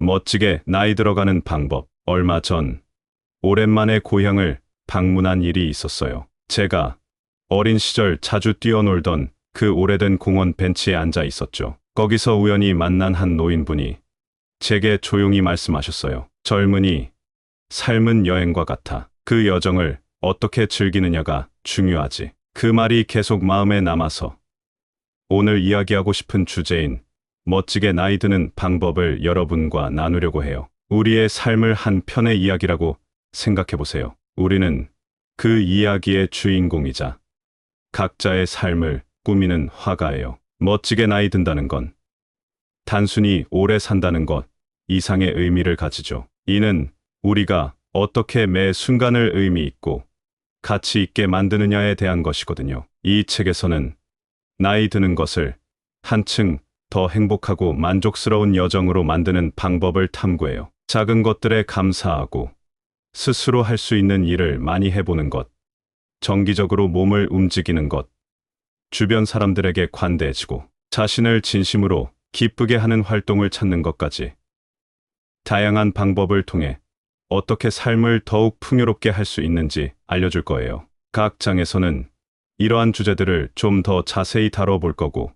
멋지게 나이 들어가는 방법. 얼마 전 오랜만에 고향을 방문한 일이 있었어요. 제가 어린 시절 자주 뛰어놀던 그 오래된 공원 벤치에 앉아 있었죠. 거기서 우연히 만난 한 노인분이 제게 조용히 말씀하셨어요. 젊은이, 삶은 여행과 같아. 그 여정을 어떻게 즐기느냐가 중요하지. 그 말이 계속 마음에 남아서 오늘 이야기하고 싶은 주제인 멋지게 나이 드는 방법을 여러분과 나누려고 해요. 우리의 삶을 한 편의 이야기라고 생각해 보세요. 우리는 그 이야기의 주인공이자 각자의 삶을 꾸미는 화가예요. 멋지게 나이 든다는 건 단순히 오래 산다는 것 이상의 의미를 가지죠. 이는 우리가 어떻게 매 순간을 의미 있고 가치 있게 만드느냐에 대한 것이거든요. 이 책에서는 나이 드는 것을 한층 더 행복하고 만족스러운 여정으로 만드는 방법을 탐구해요. 작은 것들에 감사하고 스스로 할 수 있는 일을 많이 해보는 것, 정기적으로 몸을 움직이는 것, 주변 사람들에게 관대해지고 자신을 진심으로 기쁘게 하는 활동을 찾는 것까지 다양한 방법을 통해 어떻게 삶을 더욱 풍요롭게 할 수 있는지 알려줄 거예요. 각 장에서는 이러한 주제들을 좀 더 자세히 다뤄볼 거고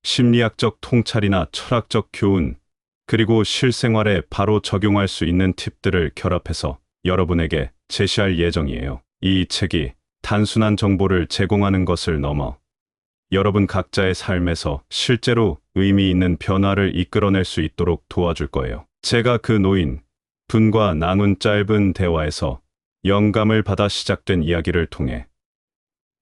심리학적 통찰이나 철학적 교훈, 그리고 실생활에 바로 적용할 수 있는 팁들을 결합해서 여러분에게 제시할 예정이에요. 이 책이 단순한 정보를 제공하는 것을 넘어 여러분 각자의 삶에서 실제로 의미 있는 변화를 이끌어낼 수 있도록 도와줄 거예요. 제가 그 노인 분과 나눈 짧은 대화에서 영감을 받아 시작된 이야기를 통해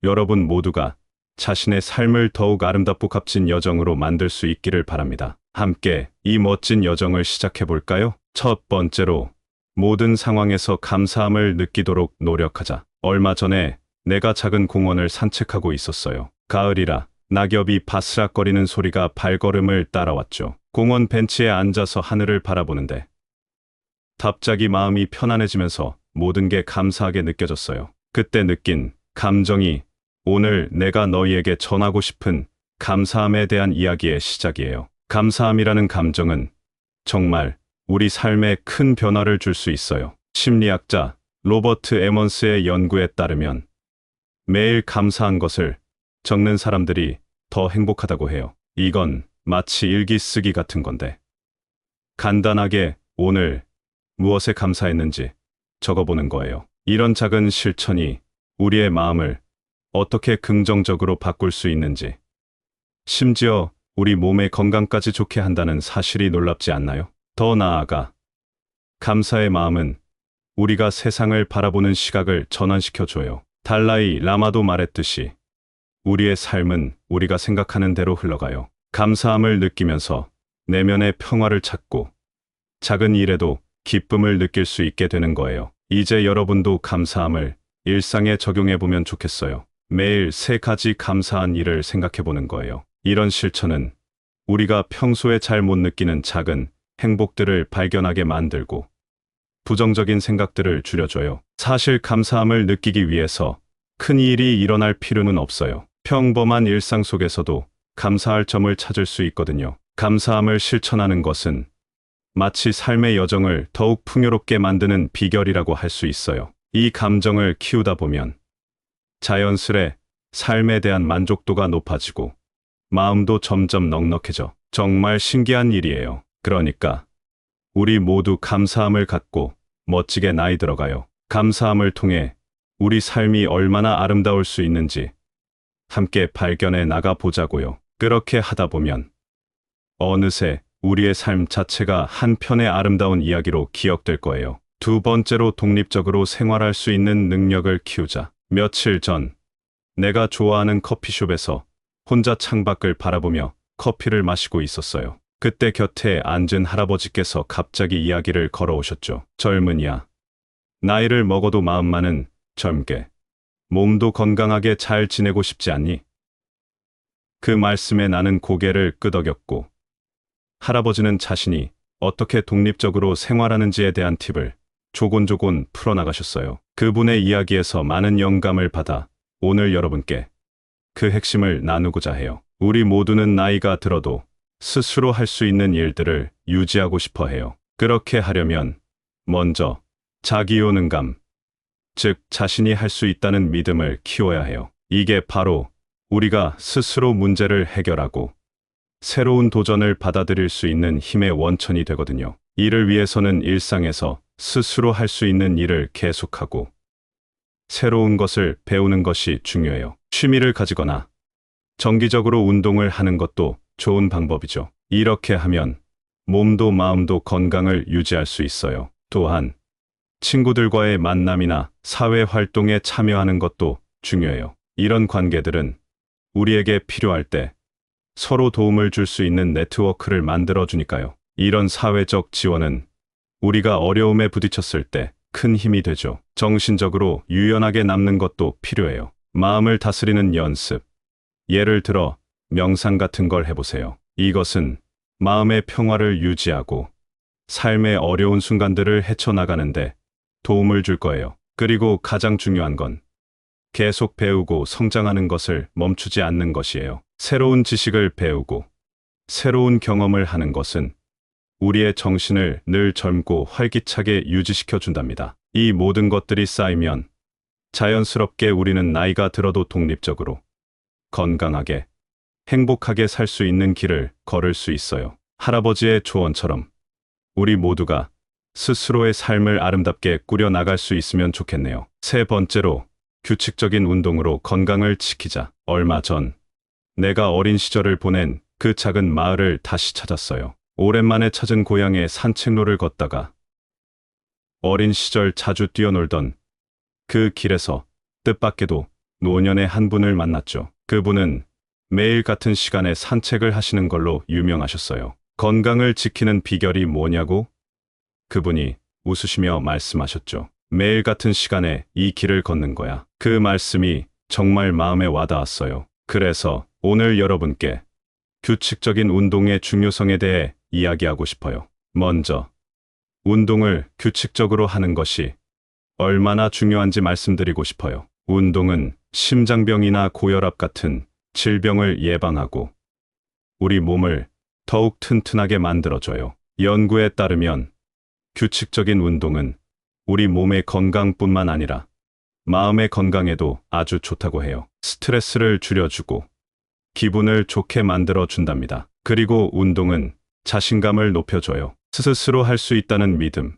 여러분 모두가 자신의 삶을 더욱 아름답고 값진 여정으로 만들 수 있기를 바랍니다. 함께 이 멋진 여정을 시작해 볼까요? 첫 번째로 모든 상황에서 감사함을 느끼도록 노력하자. 얼마 전에 내가 작은 공원을 산책하고 있었어요. 가을이라 낙엽이 바스락거리는 소리가 발걸음을 따라왔죠. 공원 벤치에 앉아서 하늘을 바라보는데 갑자기 마음이 편안해지면서 모든 게 감사하게 느껴졌어요. 그때 느낀 감정이 오늘 내가 너희에게 전하고 싶은 감사함에 대한 이야기의 시작이에요. 감사함이라는 감정은 정말 우리 삶에 큰 변화를 줄 수 있어요. 심리학자 로버트 에먼스의 연구에 따르면 매일 감사한 것을 적는 사람들이 더 행복하다고 해요. 이건 마치 일기 쓰기 같은 건데 간단하게 오늘 무엇에 감사했는지 적어보는 거예요. 이런 작은 실천이 우리의 마음을 어떻게 긍정적으로 바꿀 수 있는지, 심지어 우리 몸의 건강까지 좋게 한다는 사실이 놀랍지 않나요? 더 나아가 감사의 마음은 우리가 세상을 바라보는 시각을 전환시켜줘요. 달라이 라마도 말했듯이 우리의 삶은 우리가 생각하는 대로 흘러가요. 감사함을 느끼면서 내면의 평화를 찾고 작은 일에도 기쁨을 느낄 수 있게 되는 거예요. 이제 여러분도 감사함을 일상에 적용해보면 좋겠어요. 매일 3가지 감사한 일을 생각해보는 거예요. 이런 실천은 우리가 평소에 잘 못 느끼는 작은 행복들을 발견하게 만들고 부정적인 생각들을 줄여줘요. 사실 감사함을 느끼기 위해서 큰 일이 일어날 필요는 없어요. 평범한 일상 속에서도 감사할 점을 찾을 수 있거든요. 감사함을 실천하는 것은 마치 삶의 여정을 더욱 풍요롭게 만드는 비결이라고 할 수 있어요. 이 감정을 키우다 보면 자연스레 삶에 대한 만족도가 높아지고 마음도 점점 넉넉해져. 정말 신기한 일이에요. 그러니까 우리 모두 감사함을 갖고 멋지게 나이 들어가요. 감사함을 통해 우리 삶이 얼마나 아름다울 수 있는지 함께 발견해 나가 보자고요. 그렇게 하다 보면 어느새 우리의 삶 자체가 한 편의 아름다운 이야기로 기억될 거예요. 두 번째로 독립적으로 생활할 수 있는 능력을 키우자. 며칠 전 내가 좋아하는 커피숍에서 혼자 창밖을 바라보며 커피를 마시고 있었어요. 그때 곁에 앉은 할아버지께서 갑자기 이야기를 걸어오셨죠. 젊은이야, 나이를 먹어도 마음만은 젊게, 몸도 건강하게 잘 지내고 싶지 않니? 그 말씀에 나는 고개를 끄덕였고 할아버지는 자신이 어떻게 독립적으로 생활하는지에 대한 팁을 조곤조곤 풀어나가셨어요. 그분의 이야기에서 많은 영감을 받아 오늘 여러분께 그 핵심을 나누고자 해요. 우리 모두는 나이가 들어도 스스로 할 수 있는 일들을 유지하고 싶어 해요. 그렇게 하려면 먼저 자기 효능감, 즉 자신이 할 수 있다는 믿음을 키워야 해요. 이게 바로 우리가 스스로 문제를 해결하고 새로운 도전을 받아들일 수 있는 힘의 원천이 되거든요. 이를 위해서는 일상에서 스스로 할 수 있는 일을 계속하고 새로운 것을 배우는 것이 중요해요. 취미를 가지거나 정기적으로 운동을 하는 것도 좋은 방법이죠. 이렇게 하면 몸도 마음도 건강을 유지할 수 있어요. 또한 친구들과의 만남이나 사회 활동에 참여하는 것도 중요해요. 이런 관계들은 우리에게 필요할 때 서로 도움을 줄 수 있는 네트워크를 만들어 주니까요. 이런 사회적 지원은 우리가 어려움에 부딪혔을 때 큰 힘이 되죠. 정신적으로 유연하게 남는 것도 필요해요. 마음을 다스리는 연습. 예를 들어 명상 같은 걸 해보세요. 이것은 마음의 평화를 유지하고 삶의 어려운 순간들을 헤쳐나가는데 도움을 줄 거예요. 그리고 가장 중요한 건 계속 배우고 성장하는 것을 멈추지 않는 것이에요. 새로운 지식을 배우고 새로운 경험을 하는 것은 우리의 정신을 늘 젊고 활기차게 유지시켜 준답니다. 이 모든 것들이 쌓이면 자연스럽게 우리는 나이가 들어도 독립적으로 건강하게 행복하게 살 수 있는 길을 걸을 수 있어요. 할아버지의 조언처럼 우리 모두가 스스로의 삶을 아름답게 꾸려 나갈 수 있으면 좋겠네요. 세 번째로 규칙적인 운동으로 건강을 지키자. 얼마 전 내가 어린 시절을 보낸 그 작은 마을을 다시 찾았어요. 오랜만에 찾은 고향의 산책로를 걷다가 어린 시절 자주 뛰어놀던 그 길에서 뜻밖에도 노년의 한 분을 만났죠. 그분은 매일 같은 시간에 산책을 하시는 걸로 유명하셨어요. 건강을 지키는 비결이 뭐냐고? 그분이 웃으시며 말씀하셨죠. 매일 같은 시간에 이 길을 걷는 거야. 그 말씀이 정말 마음에 와닿았어요. 그래서 오늘 여러분께 규칙적인 운동의 중요성에 대해 이야기하고 싶어요. 먼저 운동을 규칙적으로 하는 것이 얼마나 중요한지 말씀드리고 싶어요. 운동은 심장병이나 고혈압 같은 질병을 예방하고 우리 몸을 더욱 튼튼하게 만들어줘요. 연구에 따르면 규칙적인 운동은 우리 몸의 건강뿐만 아니라 마음의 건강에도 아주 좋다고 해요. 스트레스를 줄여주고 기분을 좋게 만들어 준답니다. 그리고 운동은 자신감을 높여줘요. 스스로 할 수 있다는 믿음,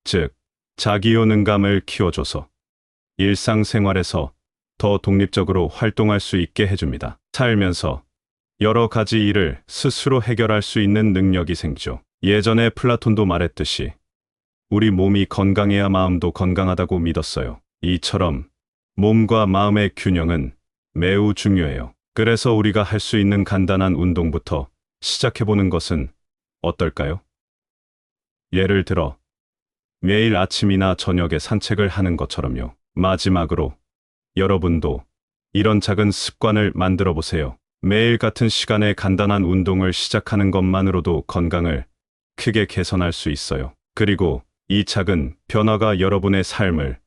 즉 자기 효능감을 키워줘서 일상생활에서 더 독립적으로 활동할 수 있게 해줍니다. 살면서 여러 가지 일을 스스로 해결할 수 있는 능력이 생기죠. 예전에 플라톤도 말했듯이 우리 몸이 건강해야 마음도 건강하다고 믿었어요. 이처럼 몸과 마음의 균형은 매우 중요해요. 그래서 우리가 할 수 있는 간단한 운동부터 시작해보는 것은 어떨까요? 예를 들어 매일 아침이나 저녁에 산책을 하는 것처럼요. 마지막으로 여러분도 이런 작은 습관을 만들어 보세요. 매일 같은 시간에 간단한 운동을 시작하는 것만으로도 건강을 크게 개선할 수 있어요. 그리고 이 작은 변화가 여러분의 삶을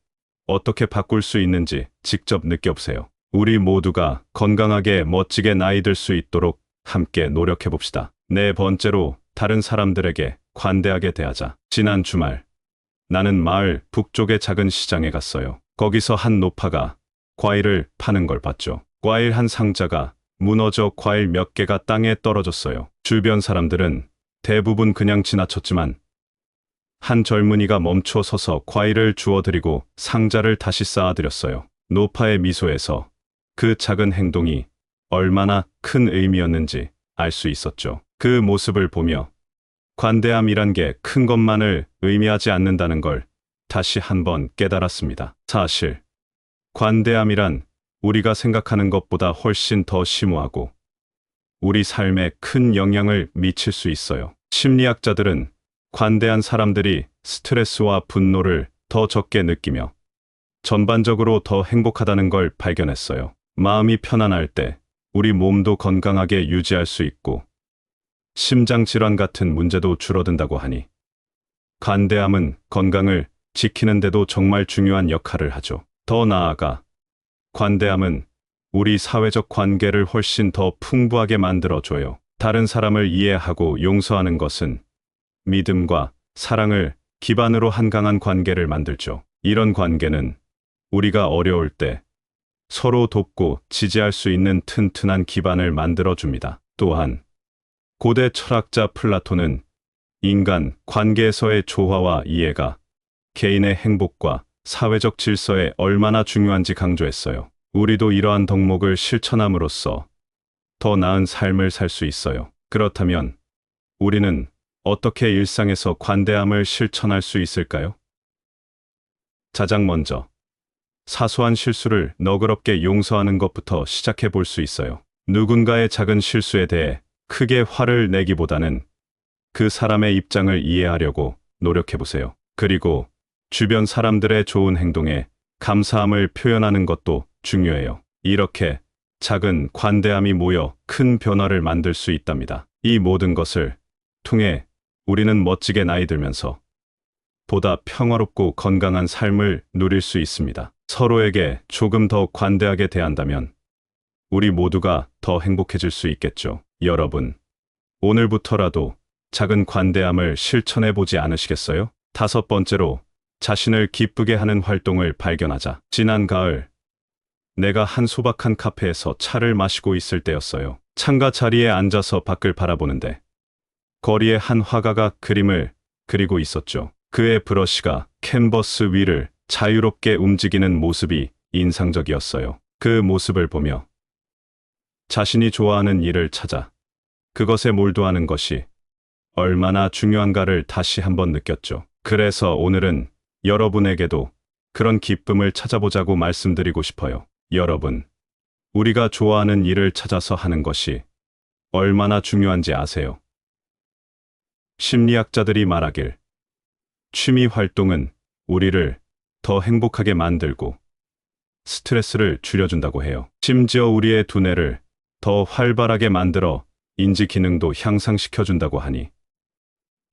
어떻게 바꿀 수 있는지 직접 느껴보세요. 우리 모두가 건강하게 멋지게 나이 들 수 있도록 함께 노력해 봅시다. 네 번째로 다른 사람들에게 관대하게 대하자. 지난 주말 나는 마을 북쪽의 작은 시장에 갔어요. 거기서 한 노파가 과일을 파는 걸 봤죠. 과일 한 상자가 무너져 과일 몇 개가 땅에 떨어졌어요. 주변 사람들은 대부분 그냥 지나쳤지만 한 젊은이가 멈춰 서서 과일을 주워드리고 상자를 다시 쌓아드렸어요. 노파의 미소에서 그 작은 행동이 얼마나 큰 의미였는지 알 수 있었죠. 그 모습을 보며 관대함이란 게 큰 것만을 의미하지 않는다는 걸 다시 한번 깨달았습니다. 사실 관대함이란 우리가 생각하는 것보다 훨씬 더 심오하고 우리 삶에 큰 영향을 미칠 수 있어요. 심리학자들은 관대한 사람들이 스트레스와 분노를 더 적게 느끼며 전반적으로 더 행복하다는 걸 발견했어요. 마음이 편안할 때 우리 몸도 건강하게 유지할 수 있고 심장질환 같은 문제도 줄어든다고 하니 관대함은 건강을 지키는 데도 정말 중요한 역할을 하죠. 더 나아가 관대함은 우리 사회적 관계를 훨씬 더 풍부하게 만들어줘요. 다른 사람을 이해하고 용서하는 것은 믿음과 사랑을 기반으로 한 강한 관계를 만들죠. 이런 관계는 우리가 어려울 때 서로 돕고 지지할 수 있는 튼튼한 기반을 만들어 줍니다. 또한 고대 철학자 플라톤은 인간 관계에서의 조화와 이해가 개인의 행복과 사회적 질서에 얼마나 중요한지 강조했어요. 우리도 이러한 덕목을 실천함으로써 더 나은 삶을 살 수 있어요. 그렇다면 우리는 어떻게 일상에서 관대함을 실천할 수 있을까요? 가장 먼저 사소한 실수를 너그럽게 용서하는 것부터 시작해 볼 수 있어요. 누군가의 작은 실수에 대해 크게 화를 내기보다는 그 사람의 입장을 이해하려고 노력해 보세요. 그리고 주변 사람들의 좋은 행동에 감사함을 표현하는 것도 중요해요. 이렇게 작은 관대함이 모여 큰 변화를 만들 수 있답니다. 이 모든 것을 통해 우리는 멋지게 나이 들면서 보다 평화롭고 건강한 삶을 누릴 수 있습니다. 서로에게 조금 더 관대하게 대한다면 우리 모두가 더 행복해질 수 있겠죠. 여러분, 오늘부터라도 작은 관대함을 실천해 보지 않으시겠어요? 5번째로, 자신을 기쁘게 하는 활동을 발견하자. 지난 가을, 내가 한 소박한 카페에서 차를 마시고 있을 때였어요. 창가 자리에 앉아서 밖을 바라보는데 거리에 한 화가가 그림을 그리고 있었죠. 그의 브러쉬가 캔버스 위를 자유롭게 움직이는 모습이 인상적이었어요. 그 모습을 보며 자신이 좋아하는 일을 찾아 그것에 몰두하는 것이 얼마나 중요한가를 다시 한번 느꼈죠. 그래서 오늘은 여러분에게도 그런 기쁨을 찾아보자고 말씀드리고 싶어요. 여러분, 우리가 좋아하는 일을 찾아서 하는 것이 얼마나 중요한지 아세요? 심리학자들이 말하길, 취미 활동은 우리를 더 행복하게 만들고 스트레스를 줄여준다고 해요. 심지어 우리의 두뇌를 더 활발하게 만들어 인지 기능도 향상시켜준다고 하니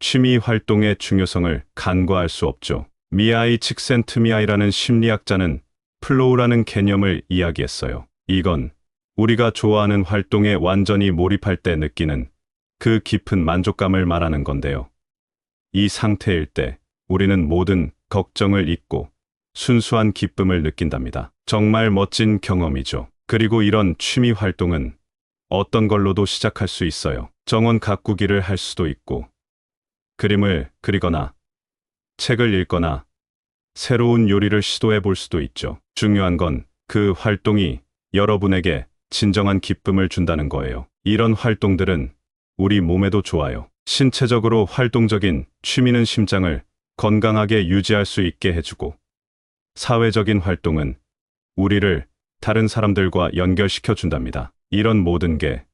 취미 활동의 중요성을 간과할 수 없죠. 미하이 칙센트미하이라는 심리학자는 플로우라는 개념을 이야기했어요. 이건 우리가 좋아하는 활동에 완전히 몰입할 때 느끼는 그 깊은 만족감을 말하는 건데요. 이 상태일 때 우리는 모든 걱정을 잊고 순수한 기쁨을 느낀답니다. 정말 멋진 경험이죠. 그리고 이런 취미 활동은 어떤 걸로도 시작할 수 있어요. 정원 가꾸기를 할 수도 있고, 그림을 그리거나, 책을 읽거나, 새로운 요리를 시도해 볼 수도 있죠. 중요한 건 그 활동이 여러분에게 진정한 기쁨을 준다는 거예요. 이런 활동들은 우리 몸에도 좋아요. 신체적으로 활동적인 취미는 심장을 건강하게 유지할 수 있게 해주고, 사회적인 활동은 우리를 다른 사람들과 연결시켜 준답니다. 이런 모든 게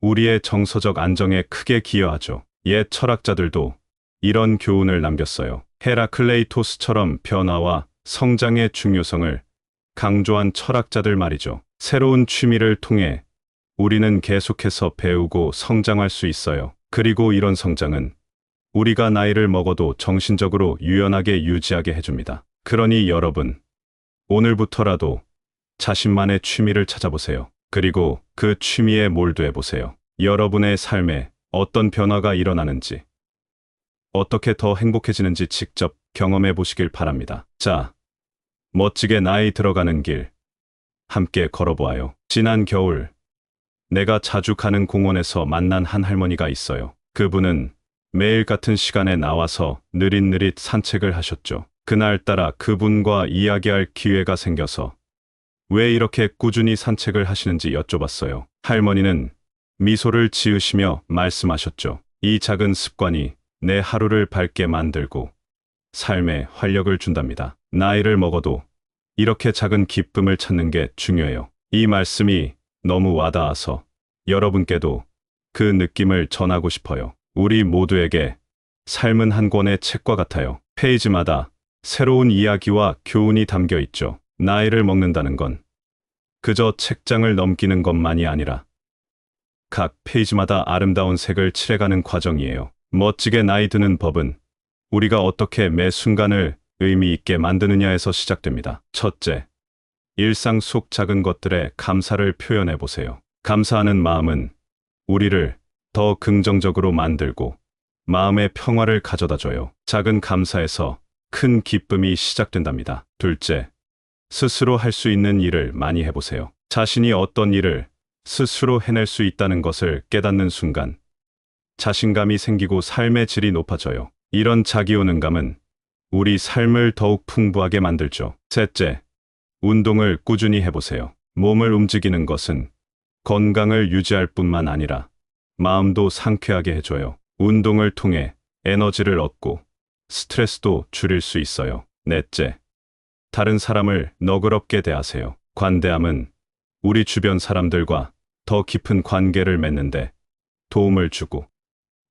우리의 정서적 안정에 크게 기여하죠. 옛 철학자들도 이런 교훈을 남겼어요. 헤라클레이토스처럼 변화와 성장의 중요성을 강조한 철학자들 말이죠. 새로운 취미를 통해 우리는 계속해서 배우고 성장할 수 있어요. 그리고 이런 성장은 우리가 나이를 먹어도 정신적으로 유연하게 유지하게 해줍니다. 그러니 여러분, 오늘부터라도 자신만의 취미를 찾아보세요. 그리고 그 취미에 몰두해 보세요. 여러분의 삶에 어떤 변화가 일어나는지, 어떻게 더 행복해지는지 직접 경험해 보시길 바랍니다. 자, 멋지게 나이 들어가는 길, 함께 걸어보아요. 지난 겨울, 내가 자주 가는 공원에서 만난 한 할머니가 있어요. 그분은 매일 같은 시간에 나와서 느릿느릿 산책을 하셨죠. 그날따라 그분과 이야기할 기회가 생겨서 왜 이렇게 꾸준히 산책을 하시는지 여쭤봤어요. 할머니는 미소를 지으시며 말씀하셨죠. 이 작은 습관이 내 하루를 밝게 만들고 삶에 활력을 준답니다. 나이를 먹어도 이렇게 작은 기쁨을 찾는 게 중요해요. 이 말씀이 너무 와닿아서 여러분께도 그 느낌을 전하고 싶어요. 우리 모두에게 삶은 한 권의 책과 같아요. 페이지마다 새로운 이야기와 교훈이 담겨 있죠. 나이를 먹는다는 건 그저 책장을 넘기는 것만이 아니라 각 페이지마다 아름다운 색을 칠해가는 과정이에요. 멋지게 나이 드는 법은 우리가 어떻게 매 순간을 의미 있게 만드느냐에서 시작됩니다. 첫째, 일상 속 작은 것들에 감사를 표현해 보세요. 감사하는 마음은 우리를 더 긍정적으로 만들고 마음의 평화를 가져다 줘요. 작은 감사에서 큰 기쁨이 시작된답니다. 둘째, 스스로 할 수 있는 일을 많이 해보세요. 자신이 어떤 일을 스스로 해낼 수 있다는 것을 깨닫는 순간 자신감이 생기고 삶의 질이 높아져요. 이런 자기효능감은 우리 삶을 더욱 풍부하게 만들죠. 셋째, 운동을 꾸준히 해보세요. 몸을 움직이는 것은 건강을 유지할 뿐만 아니라 마음도 상쾌하게 해줘요. 운동을 통해 에너지를 얻고 스트레스도 줄일 수 있어요. 넷째, 다른 사람을 너그럽게 대하세요. 관대함은 우리 주변 사람들과 더 깊은 관계를 맺는데 도움을 주고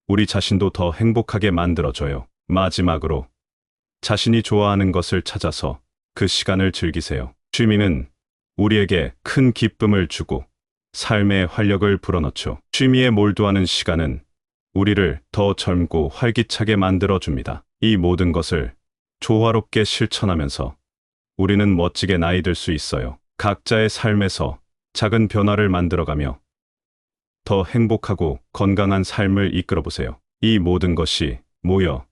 우리 자신도 더 행복하게 만들어줘요. 마지막으로 자신이 좋아하는 것을 찾아서 그 시간을 즐기세요. 취미는 우리에게 큰 기쁨을 주고 삶의 활력을 불어넣죠. 취미에 몰두하는 시간은 우리를 더 젊고 활기차게 만들어줍니다. 이 모든 것을 조화롭게 실천하면서 우리는 멋지게 나이 들 수 있어요. 각자의 삶에서 작은 변화를 만들어가며 더 행복하고 건강한 삶을 이끌어보세요. 이 모든 것이 모여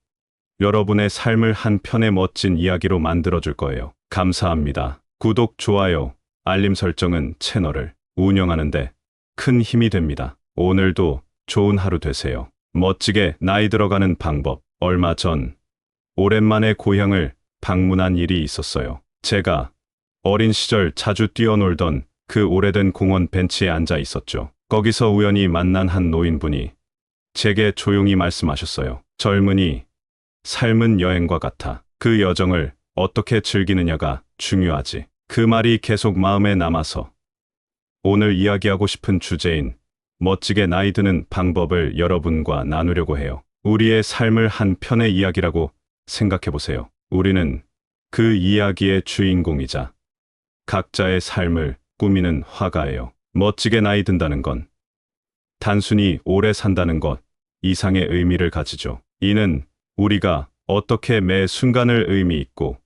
여러분의 삶을 한 편의 멋진 이야기로 만들어줄 거예요. 감사합니다. 구독, 좋아요, 알림 설정은 채널을 운영하는데 큰 힘이 됩니다. 오늘도 좋은 하루 되세요. 멋지게 나이 들어가는 방법. 얼마 전 오랜만에 고향을 방문한 일이 있었어요. 제가 어린 시절 자주 뛰어놀던 그 오래된 공원 벤치에 앉아 있었죠. 거기서 우연히 만난 한 노인분이 제게 조용히 말씀하셨어요. 젊은이, 삶은 여행과 같아. 그 여정을 어떻게 즐기느냐가 중요하지. 그 말이 계속 마음에 남아서 오늘 이야기하고 싶은 주제인 멋지게 나이 드는 방법을 여러분과 나누려고 해요. 우리의 삶을 한 편의 이야기라고 생각해 보세요. 우리는 그 이야기의 주인공이자 각자의 삶을 꾸미는 화가예요. 멋지게 나이 든다는 건 단순히 오래 산다는 것 이상의 의미를 가지죠. 이는 우리가 어떻게 매 순간을 의미 있고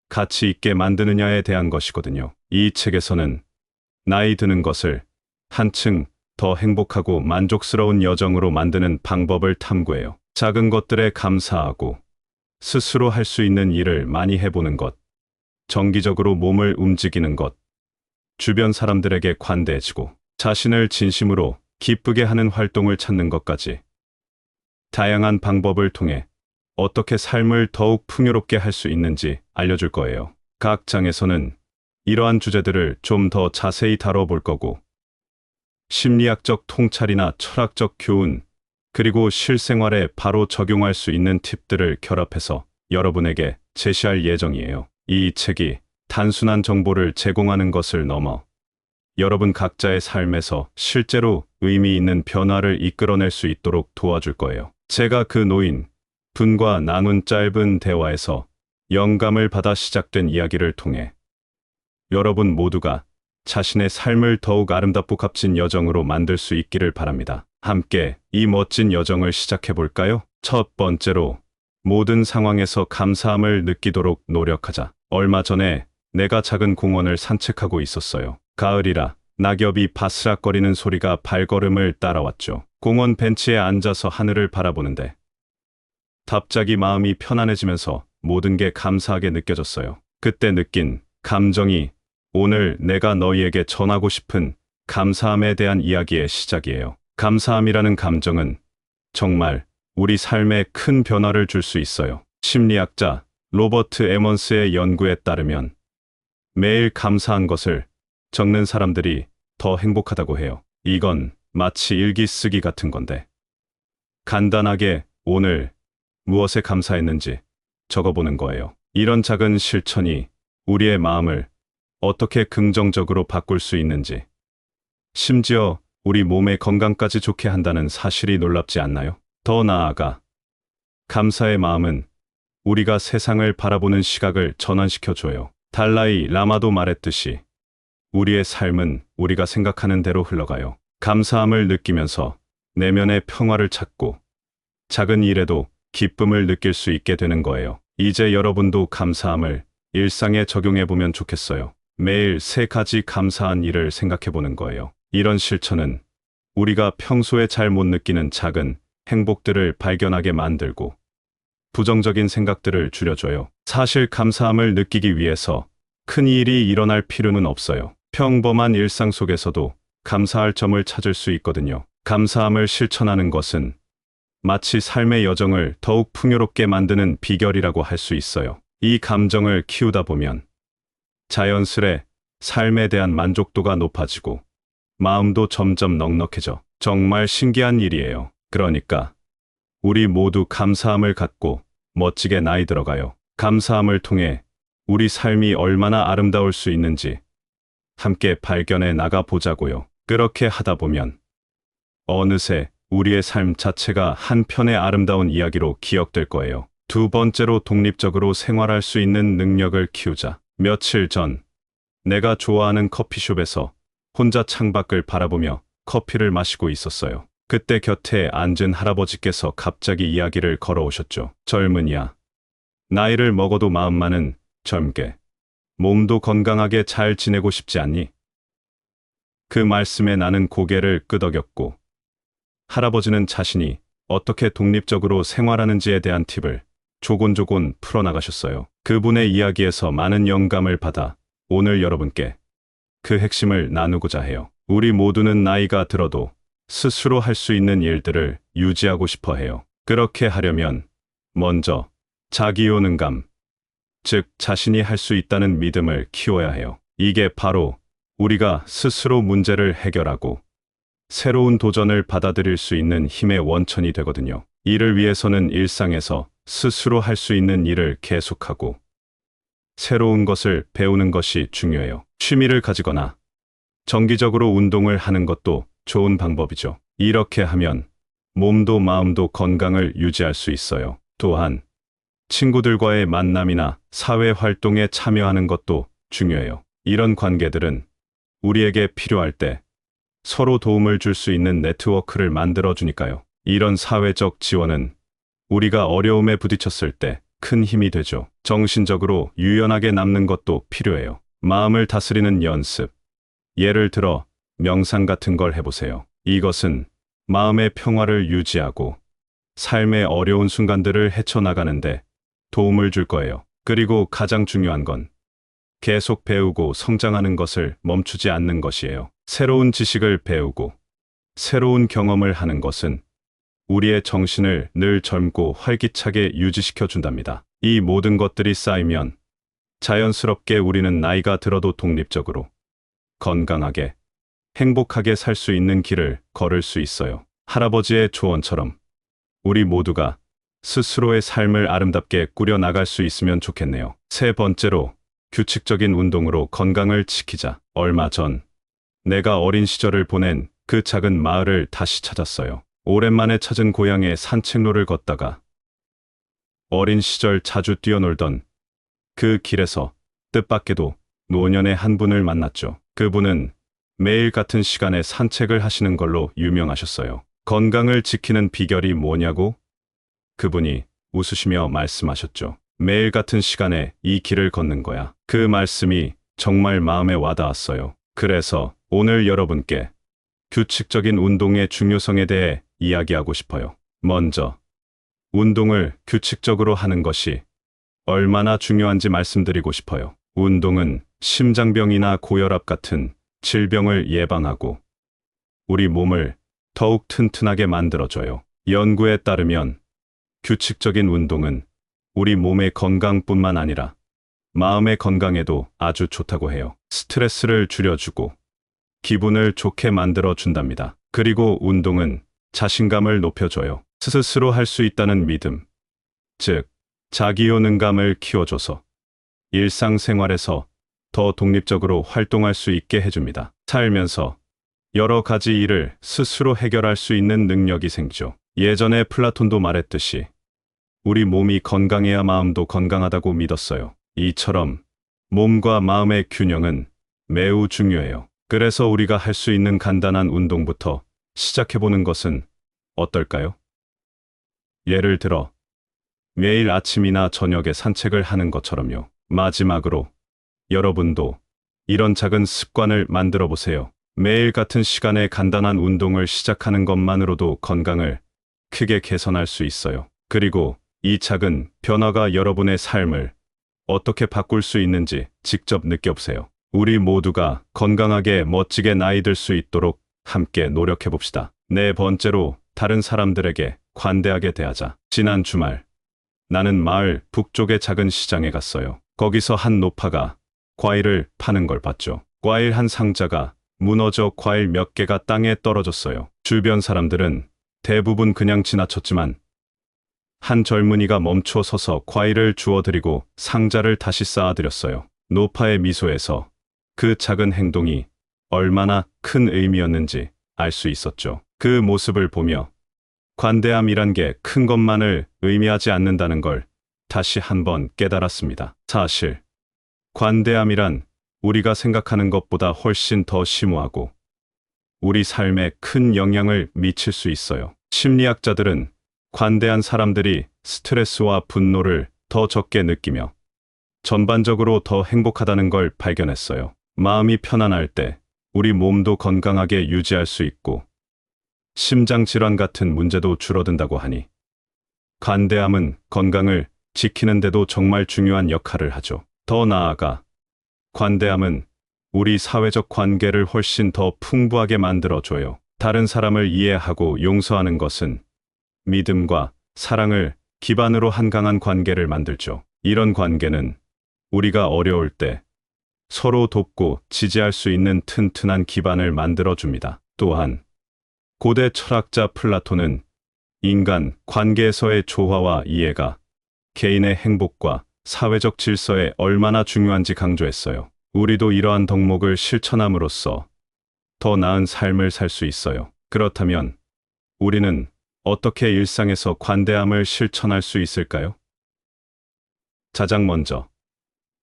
가치 있게 만드느냐에 대한 것이거든요. 이 책에서는 나이 드는 것을 한층 더 행복하고 만족스러운 여정으로 만드는 방법을 탐구해요. 작은 것들에 감사하고 스스로 할 수 있는 일을 많이 해보는 것, 정기적으로 몸을 움직이는 것, 주변 사람들에게 관대해지고 자신을 진심으로 기쁘게 하는 활동을 찾는 것까지 다양한 방법을 통해 어떻게 삶을 더욱 풍요롭게 할 수 있는지 알려줄 거예요. 각 장에서는 이러한 주제들을 좀 더 자세히 다뤄볼 거고 심리학적 통찰이나 철학적 교훈, 그리고 실생활에 바로 적용할 수 있는 팁들을 결합해서 여러분에게 제시할 예정이에요. 이 책이 단순한 정보를 제공하는 것을 넘어 여러분 각자의 삶에서 실제로 의미 있는 변화를 이끌어낼 수 있도록 도와줄 거예요. 제가 그 노인 분과 나눈 짧은 대화에서 영감을 받아 시작된 이야기를 통해 여러분 모두가 자신의 삶을 더욱 아름답고 값진 여정으로 만들 수 있기를 바랍니다. 함께 이 멋진 여정을 시작해 볼까요? 첫 번째로 모든 상황에서 감사함을 느끼도록 노력하자. 얼마 전에 내가 작은 공원을 산책하고 있었어요. 가을이라 낙엽이 바스락거리는 소리가 발걸음을 따라왔죠. 공원 벤치에 앉아서 하늘을 바라보는데 갑자기 마음이 편안해지면서 모든 게 감사하게 느껴졌어요. 그때 느낀 감정이 오늘 내가 너희에게 전하고 싶은 감사함에 대한 이야기의 시작이에요. 감사함이라는 감정은 정말 우리 삶에 큰 변화를 줄 수 있어요. 심리학자 로버트 에먼스의 연구에 따르면 매일 감사한 것을 적는 사람들이 더 행복하다고 해요. 이건 마치 일기 쓰기 같은 건데 간단하게 오늘 무엇에 감사했는지 적어보는 거예요. 이런 작은 실천이 우리의 마음을 어떻게 긍정적으로 바꿀 수 있는지, 심지어 우리 몸의 건강까지 좋게 한다는 사실이 놀랍지 않나요? 더 나아가 감사의 마음은 우리가 세상을 바라보는 시각을 전환시켜줘요. 달라이 라마도 말했듯이 우리의 삶은 우리가 생각하는 대로 흘러가요. 감사함을 느끼면서 내면의 평화를 찾고 작은 일에도 기쁨을 느낄 수 있게 되는 거예요. 이제 여러분도 감사함을 일상에 적용해보면 좋겠어요. 매일 3가지 감사한 일을 생각해보는 거예요. 이런 실천은 우리가 평소에 잘 못 느끼는 작은 행복들을 발견하게 만들고 부정적인 생각들을 줄여줘요. 사실 감사함을 느끼기 위해서 큰 일이 일어날 필요는 없어요. 평범한 일상 속에서도 감사할 점을 찾을 수 있거든요. 감사함을 실천하는 것은 마치 삶의 여정을 더욱 풍요롭게 만드는 비결이라고 할 수 있어요. 이 감정을 키우다 보면 자연스레 삶에 대한 만족도가 높아지고 마음도 점점 넉넉해져. 정말 신기한 일이에요. 그러니까 우리 모두 감사함을 갖고 멋지게 나이 들어가요. 감사함을 통해 우리 삶이 얼마나 아름다울 수 있는지 함께 발견해 나가 보자고요. 그렇게 하다 보면 어느새 우리의 삶 자체가 한 편의 아름다운 이야기로 기억될 거예요. 두 번째로 독립적으로 생활할 수 있는 능력을 키우자. 며칠 전 내가 좋아하는 커피숍에서 혼자 창밖을 바라보며 커피를 마시고 있었어요. 그때 곁에 앉은 할아버지께서 갑자기 이야기를 걸어오셨죠. 젊은이야, 나이를 먹어도 마음만은 젊게, 몸도 건강하게 잘 지내고 싶지 않니? 그 말씀에 나는 고개를 끄덕였고, 할아버지는 자신이 어떻게 독립적으로 생활하는지에 대한 팁을 조곤조곤 풀어나가셨어요. 그분의 이야기에서 많은 영감을 받아 오늘 여러분께 그 핵심을 나누고자 해요. 우리 모두는 나이가 들어도 스스로 할 수 있는 일들을 유지하고 싶어 해요. 그렇게 하려면 먼저 자기효능감, 즉 자신이 할 수 있다는 믿음을 키워야 해요. 이게 바로 우리가 스스로 문제를 해결하고 새로운 도전을 받아들일 수 있는 힘의 원천이 되거든요. 이를 위해서는 일상에서 스스로 할 수 있는 일을 계속하고 새로운 것을 배우는 것이 중요해요. 취미를 가지거나 정기적으로 운동을 하는 것도 좋은 방법이죠. 이렇게 하면 몸도 마음도 건강을 유지할 수 있어요. 또한 친구들과의 만남이나 사회 활동에 참여하는 것도 중요해요. 이런 관계들은 우리에게 필요할 때 서로 도움을 줄 수 있는 네트워크를 만들어 주니까요. 이런 사회적 지원은 우리가 어려움에 부딪혔을 때 큰 힘이 되죠. 정신적으로 유연하게 남는 것도 필요해요. 마음을 다스리는 연습. 예를 들어 명상 같은 걸 해보세요. 이것은 마음의 평화를 유지하고 삶의 어려운 순간들을 헤쳐나가는데 도움을 줄 거예요. 그리고 가장 중요한 건 계속 배우고 성장하는 것을 멈추지 않는 것이에요. 새로운 지식을 배우고 새로운 경험을 하는 것은 우리의 정신을 늘 젊고 활기차게 유지시켜 준답니다. 이 모든 것들이 쌓이면 자연스럽게 우리는 나이가 들어도 독립적으로 건강하게 행복하게 살 수 있는 길을 걸을 수 있어요. 할아버지의 조언처럼 우리 모두가 스스로의 삶을 아름답게 꾸려나갈 수 있으면 좋겠네요. 세 번째로 규칙적인 운동으로 건강을 지키자. 얼마 전 내가 어린 시절을 보낸 그 작은 마을을 다시 찾았어요. 오랜만에 찾은 고향의 산책로를 걷다가 어린 시절 자주 뛰어놀던 그 길에서 뜻밖에도 노년의 한 분을 만났죠. 그분은 매일 같은 시간에 산책을 하시는 걸로 유명하셨어요. 건강을 지키는 비결이 뭐냐고? 그분이 웃으시며 말씀하셨죠. 매일 같은 시간에 이 길을 걷는 거야. 그 말씀이 정말 마음에 와닿았어요. 그래서 오늘 여러분께 규칙적인 운동의 중요성에 대해 이야기하고 싶어요. 먼저 운동을 규칙적으로 하는 것이 얼마나 중요한지 말씀드리고 싶어요. 운동은 심장병이나 고혈압 같은 질병을 예방하고 우리 몸을 더욱 튼튼하게 만들어줘요. 연구에 따르면 규칙적인 운동은 우리 몸의 건강뿐만 아니라 마음의 건강에도 아주 좋다고 해요. 스트레스를 줄여주고 기분을 좋게 만들어 준답니다. 그리고 운동은 자신감을 높여줘요. 스스로 할 수 있다는 믿음, 즉 자기효능감을 키워줘서 일상생활에서 더 독립적으로 활동할 수 있게 해줍니다. 살면서 여러 가지 일을 스스로 해결할 수 있는 능력이 생기죠. 예전에 플라톤도 말했듯이 우리 몸이 건강해야 마음도 건강하다고 믿었어요. 이처럼 몸과 마음의 균형은 매우 중요해요. 그래서 우리가 할 수 있는 간단한 운동부터 시작해보는 것은 어떨까요? 예를 들어 매일 아침이나 저녁에 산책을 하는 것처럼요. 마지막으로 여러분도 이런 작은 습관을 만들어 보세요. 매일 같은 시간에 간단한 운동을 시작하는 것만으로도 건강을 크게 개선할 수 있어요. 그리고 이 작은 변화가 여러분의 삶을 어떻게 바꿀 수 있는지 직접 느껴보세요. 우리 모두가 건강하게 멋지게 나이 들 수 있도록 함께 노력해 봅시다. 네 번째로, 다른 사람들에게 관대하게 대하자. 지난 주말, 나는 마을 북쪽의 작은 시장에 갔어요. 거기서 한 노파가 과일을 파는 걸 봤죠. 과일 한 상자가 무너져 과일 몇 개가 땅에 떨어졌어요. 주변 사람들은 대부분 그냥 지나쳤지만 한 젊은이가 멈춰 서서 과일을 주워드리고 상자를 다시 쌓아드렸어요. 노파의 미소에서 그 작은 행동이 얼마나 큰 의미였는지 알 수 있었죠. 그 모습을 보며 관대함이란 게 큰 것만을 의미하지 않는다는 걸 다시 한번 깨달았습니다. 사실 관대함이란 우리가 생각하는 것보다 훨씬 더 심오하고 우리 삶에 큰 영향을 미칠 수 있어요. 심리학자들은 관대한 사람들이 스트레스와 분노를 더 적게 느끼며 전반적으로 더 행복하다는 걸 발견했어요. 마음이 편안할 때 우리 몸도 건강하게 유지할 수 있고 심장질환 같은 문제도 줄어든다고 하니 관대함은 건강을 지키는데도 정말 중요한 역할을 하죠. 더 나아가 관대함은 우리 사회적 관계를 훨씬 더 풍부하게 만들어줘요. 다른 사람을 이해하고 용서하는 것은 믿음과 사랑을 기반으로 한 강한 관계를 만들죠. 이런 관계는 우리가 어려울 때 서로 돕고 지지할 수 있는 튼튼한 기반을 만들어줍니다. 또한 고대 철학자 플라톤은 인간 관계에서의 조화와 이해가 개인의 행복과 사회적 질서에 얼마나 중요한지 강조했어요. 우리도 이러한 덕목을 실천함으로써 더 나은 삶을 살 수 있어요. 그렇다면 우리는 어떻게 일상에서 관대함을 실천할 수 있을까요? 가장 먼저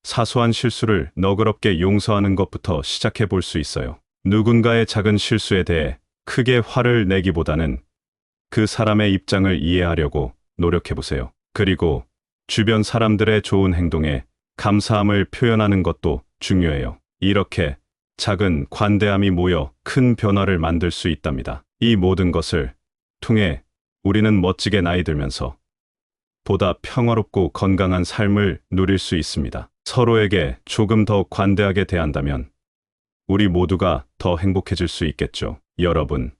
사소한 실수를 너그럽게 용서하는 것부터 시작해 볼 수 있어요. 누군가의 작은 실수에 대해 크게 화를 내기보다는 그 사람의 입장을 이해하려고 노력해 보세요. 그리고 주변 사람들의 좋은 행동에 감사함을 표현하는 것도 중요해요. 이렇게 작은 관대함이 모여 큰 변화를 만들 수 있답니다. 이 모든 것을 통해 우리는 멋지게 나이 들면서 보다 평화롭고 건강한 삶을 누릴 수 있습니다. 서로에게 조금 더 관대하게 대한다면 우리 모두가 더 행복해질 수 있겠죠. 여러분,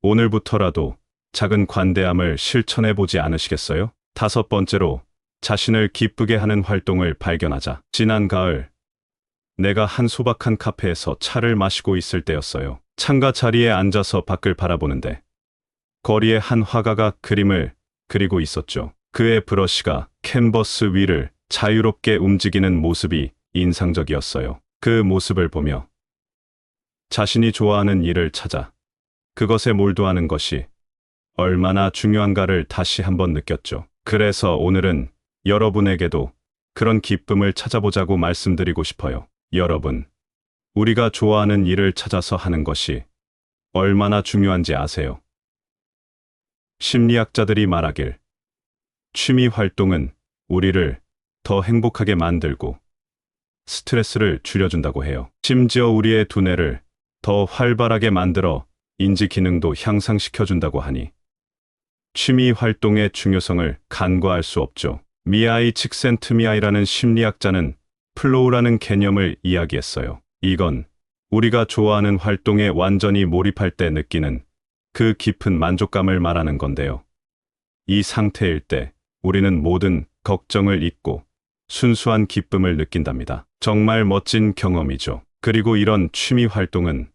오늘부터라도 작은 관대함을 실천해 보지 않으시겠어요? 다섯 번째로, 자신을 기쁘게 하는 활동을 발견하자. 지난 가을, 내가 한 소박한 카페에서 차를 마시고 있을 때였어요. 창가 자리에 앉아서 밖을 바라보는데 거리에 한 화가가 그림을 그리고 있었죠. 그의 브러쉬가 캔버스 위를 자유롭게 움직이는 모습이 인상적이었어요. 그 모습을 보며 자신이 좋아하는 일을 찾아 그것에 몰두하는 것이 얼마나 중요한가를 다시 한번 느꼈죠. 그래서 오늘은 여러분에게도 그런 기쁨을 찾아보자고 말씀드리고 싶어요. 여러분, 우리가 좋아하는 일을 찾아서 하는 것이 얼마나 중요한지 아세요? 심리학자들이 말하길, 취미 활동은 우리를 더 행복하게 만들고 스트레스를 줄여준다고 해요. 심지어 우리의 두뇌를 더 활발하게 만들어 인지 기능도 향상시켜준다고 하니 취미 활동의 중요성을 간과할 수 없죠. 미하이 칙센트미하이라는 심리학자는 플로우라는 개념을 이야기했어요. 이건 우리가 좋아하는 활동에 완전히 몰입할 때 느끼는 그 깊은 만족감을 말하는 건데요. 이 상태일 때 우리는 모든 걱정을 잊고 순수한 기쁨을 느낀답니다. 정말 멋진 경험이죠. 그리고 이런 취미 활동은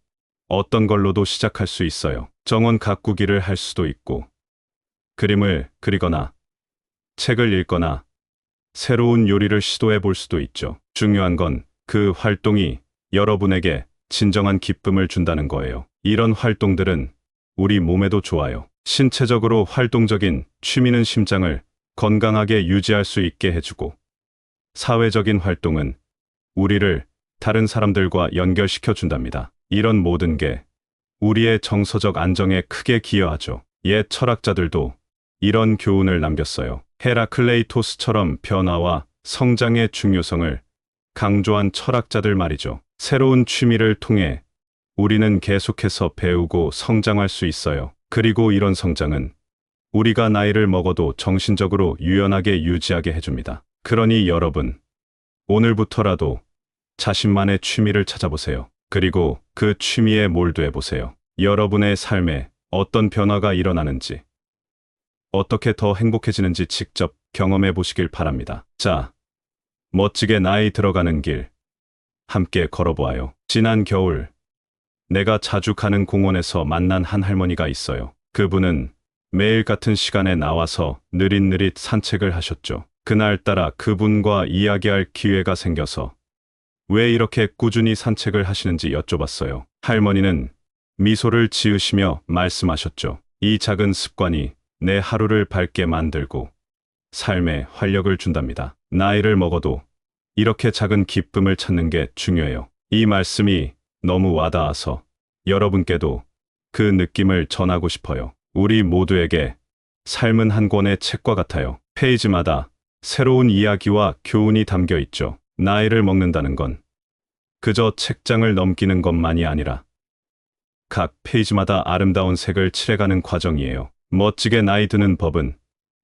어떤 걸로도 시작할 수 있어요. 정원 가꾸기를 할 수도 있고, 그림을 그리거나, 책을 읽거나, 새로운 요리를 시도해 볼 수도 있죠. 중요한 건 그 활동이 여러분에게 진정한 기쁨을 준다는 거예요. 이런 활동들은 우리 몸에도 좋아요. 신체적으로 활동적인 취미는 심장을 건강하게 유지할 수 있게 해주고, 사회적인 활동은 우리를 다른 사람들과 연결시켜 준답니다. 이런 모든 게 우리의 정서적 안정에 크게 기여하죠. 옛 철학자들도 이런 교훈을 남겼어요. 헤라클레이토스처럼 변화와 성장의 중요성을 강조한 철학자들 말이죠. 새로운 취미를 통해 우리는 계속해서 배우고 성장할 수 있어요. 그리고 이런 성장은 우리가 나이를 먹어도 정신적으로 유연하게 유지하게 해줍니다. 그러니 여러분, 오늘부터라도 자신만의 취미를 찾아보세요. 그리고 그 취미에 몰두해보세요. 여러분의 삶에 어떤 변화가 일어나는지, 어떻게 더 행복해지는지 직접 경험해 보시길 바랍니다. 자, 멋지게 나이 들어가는 길, 함께 걸어보아요. 지난 겨울, 내가 자주 가는 공원에서 만난 한 할머니가 있어요. 그분은 매일 같은 시간에 나와서 느릿느릿 산책을 하셨죠. 그날따라 그분과 이야기할 기회가 생겨서 왜 이렇게 꾸준히 산책을 하시는지 여쭤봤어요. 할머니는 미소를 지으시며 말씀하셨죠. 이 작은 습관이 내 하루를 밝게 만들고 삶에 활력을 준답니다. 나이를 먹어도 이렇게 작은 기쁨을 찾는 게 중요해요. 이 말씀이 너무 와닿아서 여러분께도 그 느낌을 전하고 싶어요. 우리 모두에게 삶은 한 권의 책과 같아요. 페이지마다 새로운 이야기와 교훈이 담겨 있죠. 나이를 먹는다는 건 그저 책장을 넘기는 것만이 아니라 각 페이지마다 아름다운 색을 칠해가는 과정이에요. 멋지게 나이 드는 법은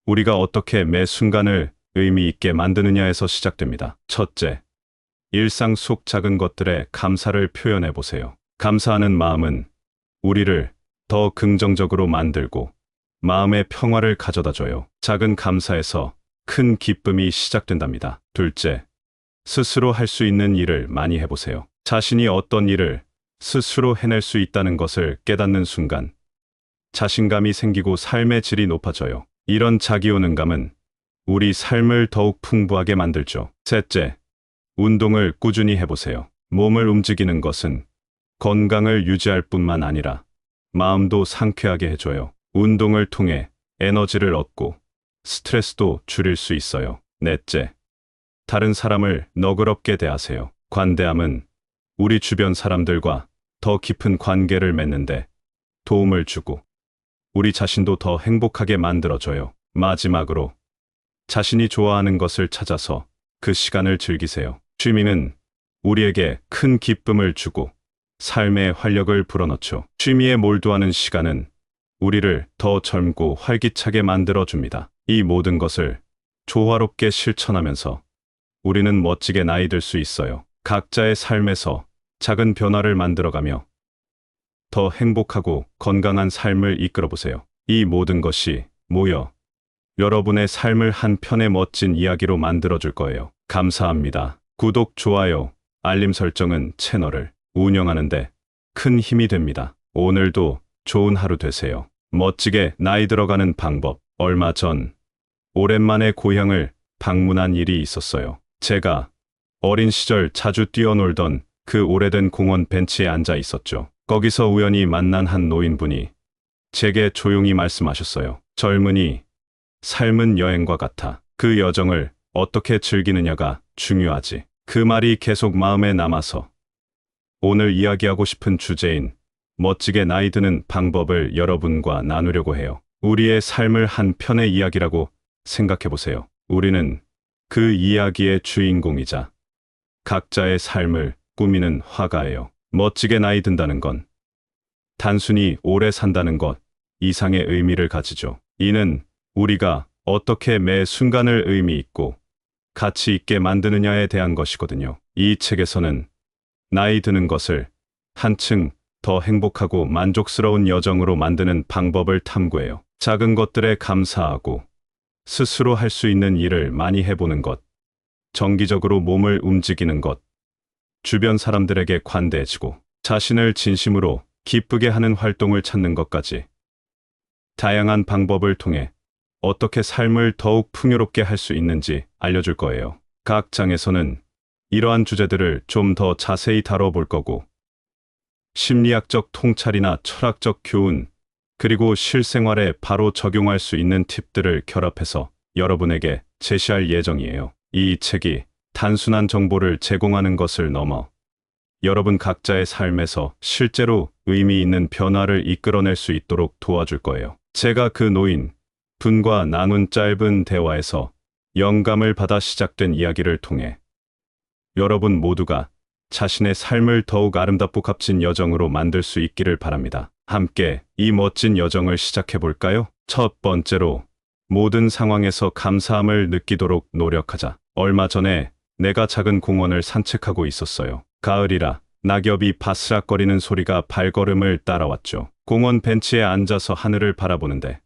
우리가 어떻게 매 순간을 의미 있게 만드느냐에서 시작됩니다. 첫째, 일상 속 작은 것들에 감사를 표현해 보세요. 감사하는 마음은 우리를 더 긍정적으로 만들고 마음의 평화를 가져다 줘요. 작은 감사에서 큰 기쁨이 시작된답니다. 둘째, 스스로 할 수 있는 일을 많이 해보세요. 자신이 어떤 일을 스스로 해낼 수 있다는 것을 깨닫는 순간 자신감이 생기고 삶의 질이 높아져요. 이런 자기효능감은 우리 삶을 더욱 풍부하게 만들죠. 셋째, 운동을 꾸준히 해보세요. 몸을 움직이는 것은 건강을 유지할 뿐만 아니라 마음도 상쾌하게 해줘요. 운동을 통해 에너지를 얻고 스트레스도 줄일 수 있어요. 넷째, 다른 사람을 너그럽게 대하세요. 관대함은 우리 주변 사람들과 더 깊은 관계를 맺는데 도움을 주고 우리 자신도 더 행복하게 만들어줘요. 마지막으로 자신이 좋아하는 것을 찾아서 그 시간을 즐기세요. 취미는 우리에게 큰 기쁨을 주고 삶의 활력을 불어넣죠. 취미에 몰두하는 시간은 우리를 더 젊고 활기차게 만들어줍니다. 이 모든 것을 조화롭게 실천하면서 우리는 멋지게 나이 들 수 있어요. 각자의 삶에서 작은 변화를 만들어가며 더 행복하고 건강한 삶을 이끌어 보세요. 이 모든 것이 모여 여러분의 삶을 한 편의 멋진 이야기로 만들어줄 거예요. 감사합니다. 구독, 좋아요, 알림 설정은 채널을 운영하는데 큰 힘이 됩니다. 오늘도 좋은 하루 되세요. 멋지게 나이 들어가는 방법. 얼마 전 오랜만에 고향을 방문한 일이 있었어요. 제가 어린 시절 자주 뛰어놀던 그 오래된 공원 벤치에 앉아 있었죠. 거기서 우연히 만난 한 노인분이 제게 조용히 말씀하셨어요. 젊은이, 삶은 여행과 같아. 그 여정을 어떻게 즐기느냐가 중요하지. 그 말이 계속 마음에 남아서 오늘 이야기하고 싶은 주제인 멋지게 나이 드는 방법을 여러분과 나누려고 해요. 우리의 삶을 한 편의 이야기라고 생각해 보세요. 우리는 그 이야기의 주인공이자 각자의 삶을 꾸미는 화가예요. 멋지게 나이 든다는 건 단순히 오래 산다는 것 이상의 의미를 가지죠. 이는 우리가 어떻게 매 순간을 의미 있고 가치 있게 만드느냐에 대한 것이거든요. 이 책에서는 나이 드는 것을 한층 더 행복하고 만족스러운 여정으로 만드는 방법을 탐구해요. 작은 것들에 감사하고 스스로 할 수 있는 일을 많이 해보는 것, 정기적으로 몸을 움직이는 것, 주변 사람들에게 관대해지고 자신을 진심으로 기쁘게 하는 활동을 찾는 것까지 다양한 방법을 통해 어떻게 삶을 더욱 풍요롭게 할 수 있는지 알려줄 거예요. 각 장에서는 이러한 주제들을 좀 더 자세히 다뤄볼 거고 심리학적 통찰이나 철학적 교훈, 그리고 실생활에 바로 적용할 수 있는 팁들을 결합해서 여러분에게 제시할 예정이에요. 이 책이 단순한 정보를 제공하는 것을 넘어 여러분 각자의 삶에서 실제로 의미 있는 변화를 이끌어낼 수 있도록 도와줄 거예요. 제가 그 노인 분과 나눈 짧은 대화에서 영감을 받아 시작된 이야기를 통해 여러분 모두가 자신의 삶을 더욱 아름답고 값진 여정으로 만들 수 있기를 바랍니다. 함께 이 멋진 여정을 시작해 볼까요? 첫 번째로, 모든 상황에서 감사함을 느끼도록 노력하자. 얼마 전에 내가 작은 공원을 산책하고 있었어요. 가을이라 낙엽이 바스락거리는 소리가 발걸음을 따라왔죠. 공원 벤치에 앉아서 하늘을 바라보는데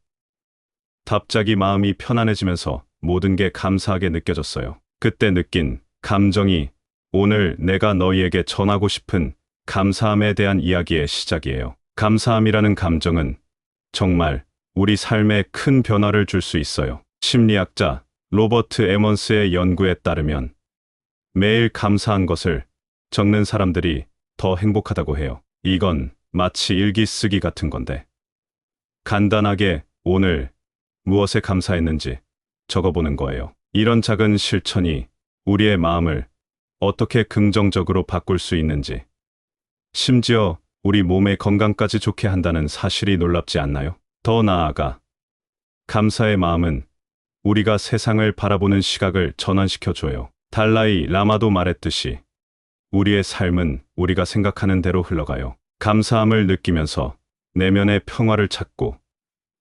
갑자기 마음이 편안해지면서 모든 게 감사하게 느껴졌어요. 그때 느낀 감정이 오늘 내가 너희에게 전하고 싶은 감사함에 대한 이야기의 시작이에요. 감사함이라는 감정은 정말 우리 삶에 큰 변화를 줄 수 있어요. 심리학자 로버트 에먼스의 연구에 따르면 매일 감사한 것을 적는 사람들이 더 행복하다고 해요. 이건 마치 일기 쓰기 같은 건데, 간단하게 오늘 무엇에 감사했는지 적어보는 거예요. 이런 작은 실천이 우리의 마음을 어떻게 긍정적으로 바꿀 수 있는지, 심지어 우리 몸의 건강까지 좋게 한다는 사실이 놀랍지 않나요? 더 나아가 감사의 마음은 우리가 세상을 바라보는 시각을 전환시켜줘요. 달라이 라마도 말했듯이 우리의 삶은 우리가 생각하는 대로 흘러가요. 감사함을 느끼면서 내면의 평화를 찾고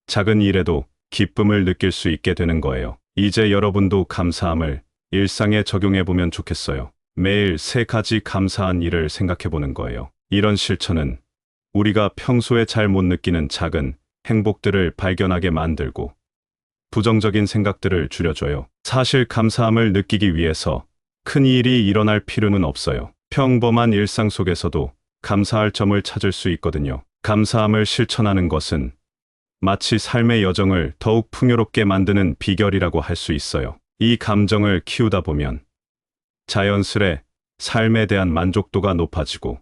작은 일에도 기쁨을 느낄 수 있게 되는 거예요. 이제 여러분도 감사함을 일상에 적용해보면 좋겠어요. 매일 3가지 감사한 일을 생각해보는 거예요. 이런 실천은 우리가 평소에 잘 못 느끼는 작은 행복들을 발견하게 만들고 부정적인 생각들을 줄여줘요. 사실 감사함을 느끼기 위해서 큰 일이 일어날 필요는 없어요. 평범한 일상 속에서도 감사할 점을 찾을 수 있거든요. 감사함을 실천하는 것은 마치 삶의 여정을 더욱 풍요롭게 만드는 비결이라고 할 수 있어요. 이 감정을 키우다 보면 자연스레 삶에 대한 만족도가 높아지고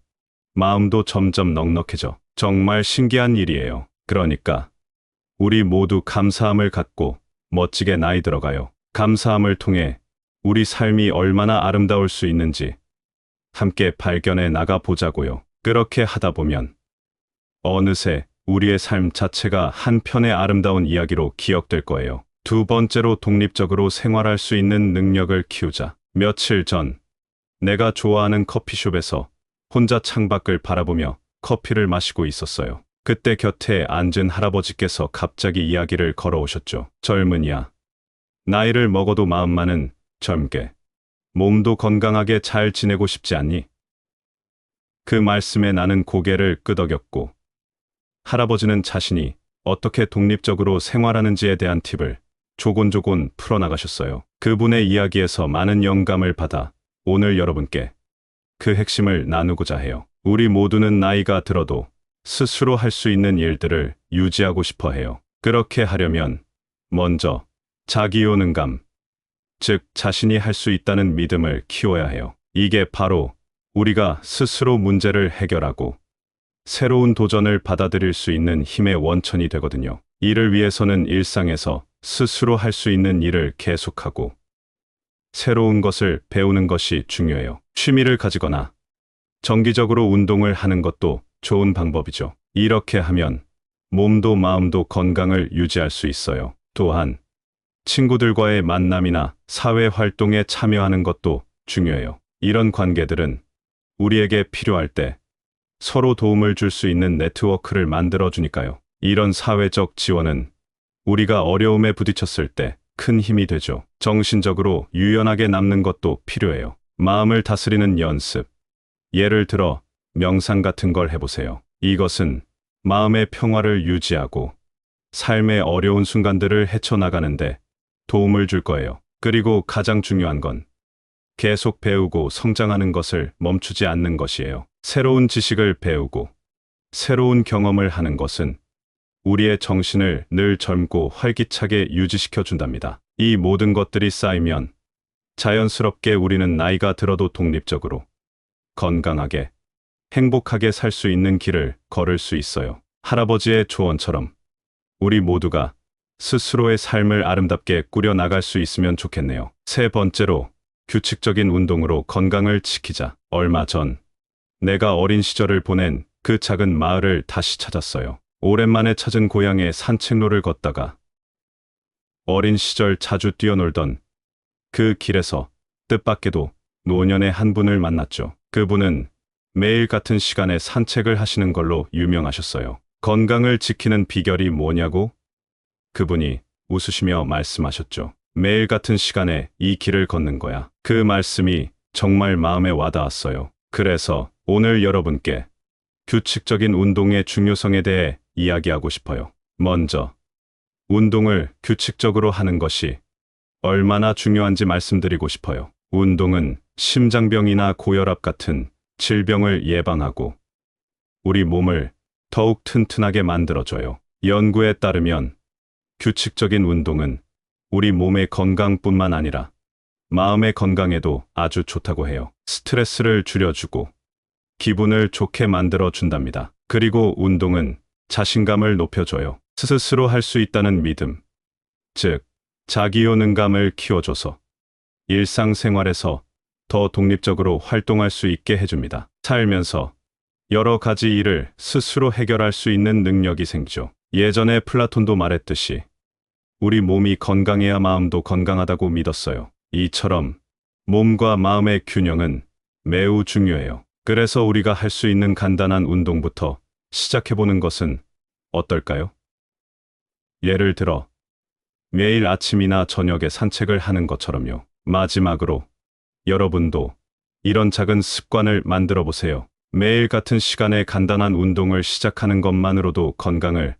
마음도 점점 넉넉해져. 정말 신기한 일이에요. 그러니까 우리 모두 감사함을 갖고 멋지게 나이 들어가요. 감사함을 통해 우리 삶이 얼마나 아름다울 수 있는지 함께 발견해 나가 보자고요. 그렇게 하다 보면 어느새 우리의 삶 자체가 한 편의 아름다운 이야기로 기억될 거예요. 두 번째로, 독립적으로 생활할 수 있는 능력을 키우자. 며칠 전 내가 좋아하는 커피숍에서 혼자 창밖을 바라보며 커피를 마시고 있었어요. 그때 곁에 앉은 할아버지께서 갑자기 이야기를 걸어오셨죠. 젊은이야, 나이를 먹어도 마음만은 젊게, 몸도 건강하게 잘 지내고 싶지 않니? 그 말씀에 나는 고개를 끄덕였고, 할아버지는 자신이 어떻게 독립적으로 생활하는지에 대한 팁을 조곤조곤 풀어나가셨어요. 그분의 이야기에서 많은 영감을 받아 오늘 여러분께 그 핵심을 나누고자 해요. 우리 모두는 나이가 들어도 스스로 할 수 있는 일들을 유지하고 싶어 해요. 그렇게 하려면 먼저 자기효능감, 즉 자신이 할 수 있다는 믿음을 키워야 해요. 이게 바로 우리가 스스로 문제를 해결하고 새로운 도전을 받아들일 수 있는 힘의 원천이 되거든요. 이를 위해서는 일상에서 스스로 할 수 있는 일을 계속하고 새로운 것을 배우는 것이 중요해요. 취미를 가지거나 정기적으로 운동을 하는 것도 좋은 방법이죠. 이렇게 하면 몸도 마음도 건강을 유지할 수 있어요. 또한 친구들과의 만남이나 사회 활동에 참여하는 것도 중요해요. 이런 관계들은 우리에게 필요할 때 서로 도움을 줄 수 있는 네트워크를 만들어 주니까요. 이런 사회적 지원은 우리가 어려움에 부딪혔을 때 큰 힘이 되죠. 정신적으로 유연하게 남는 것도 필요해요. 마음을 다스리는 연습. 예를 들어 명상 같은 걸 해보세요. 이것은 마음의 평화를 유지하고 삶의 어려운 순간들을 헤쳐나가는데 도움을 줄 거예요. 그리고 가장 중요한 건 계속 배우고 성장하는 것을 멈추지 않는 것이에요. 새로운 지식을 배우고 새로운 경험을 하는 것은 우리의 정신을 늘 젊고 활기차게 유지시켜 준답니다. 이 모든 것들이 쌓이면 자연스럽게 우리는 나이가 들어도 독립적으로, 건강하게, 행복하게 살 수 있는 길을 걸을 수 있어요. 할아버지의 조언처럼 우리 모두가 스스로의 삶을 아름답게 꾸려나갈 수 있으면 좋겠네요. 세 번째로, 규칙적인 운동으로 건강을 지키자. 얼마 전 내가 어린 시절을 보낸 그 작은 마을을 다시 찾았어요. 오랜만에 찾은 고향의 산책로를 걷다가 어린 시절 자주 뛰어놀던 그 길에서 뜻밖에도 노년의 한 분을 만났죠. 그분은 매일 같은 시간에 산책을 하시는 걸로 유명하셨어요. 건강을 지키는 비결이 뭐냐고 그분이 웃으시며 말씀하셨죠. 매일 같은 시간에 이 길을 걷는 거야. 그 말씀이 정말 마음에 와닿았어요. 그래서 오늘 여러분께 규칙적인 운동의 중요성에 대해 이야기하고 싶어요. 먼저, 운동을 규칙적으로 하는 것이 얼마나 중요한지 말씀드리고 싶어요. 운동은 심장병이나 고혈압 같은 질병을 예방하고 우리 몸을 더욱 튼튼하게 만들어줘요. 연구에 따르면 규칙적인 운동은 우리 몸의 건강뿐만 아니라 마음의 건강에도 아주 좋다고 해요. 스트레스를 줄여주고 기분을 좋게 만들어준답니다. 그리고 운동은 자신감을 높여줘요. 스스로 할 수 있다는 믿음, 즉 자기효능감을 키워줘서 일상생활에서 더 독립적으로 활동할 수 있게 해줍니다. 살면서 여러 가지 일을 스스로 해결할 수 있는 능력이 생기죠. 예전에 플라톤도 말했듯이 우리 몸이 건강해야 마음도 건강하다고 믿었어요. 이처럼 몸과 마음의 균형은 매우 중요해요. 그래서 우리가 할 수 있는 간단한 운동부터 시작해보는 것은 어떨까요? 예를 들어 매일 아침이나 저녁에 산책을 하는 것처럼요. 마지막으로 여러분도 이런 작은 습관을 만들어 보세요. 매일 같은 시간에 간단한 운동을 시작하는 것만으로도 건강을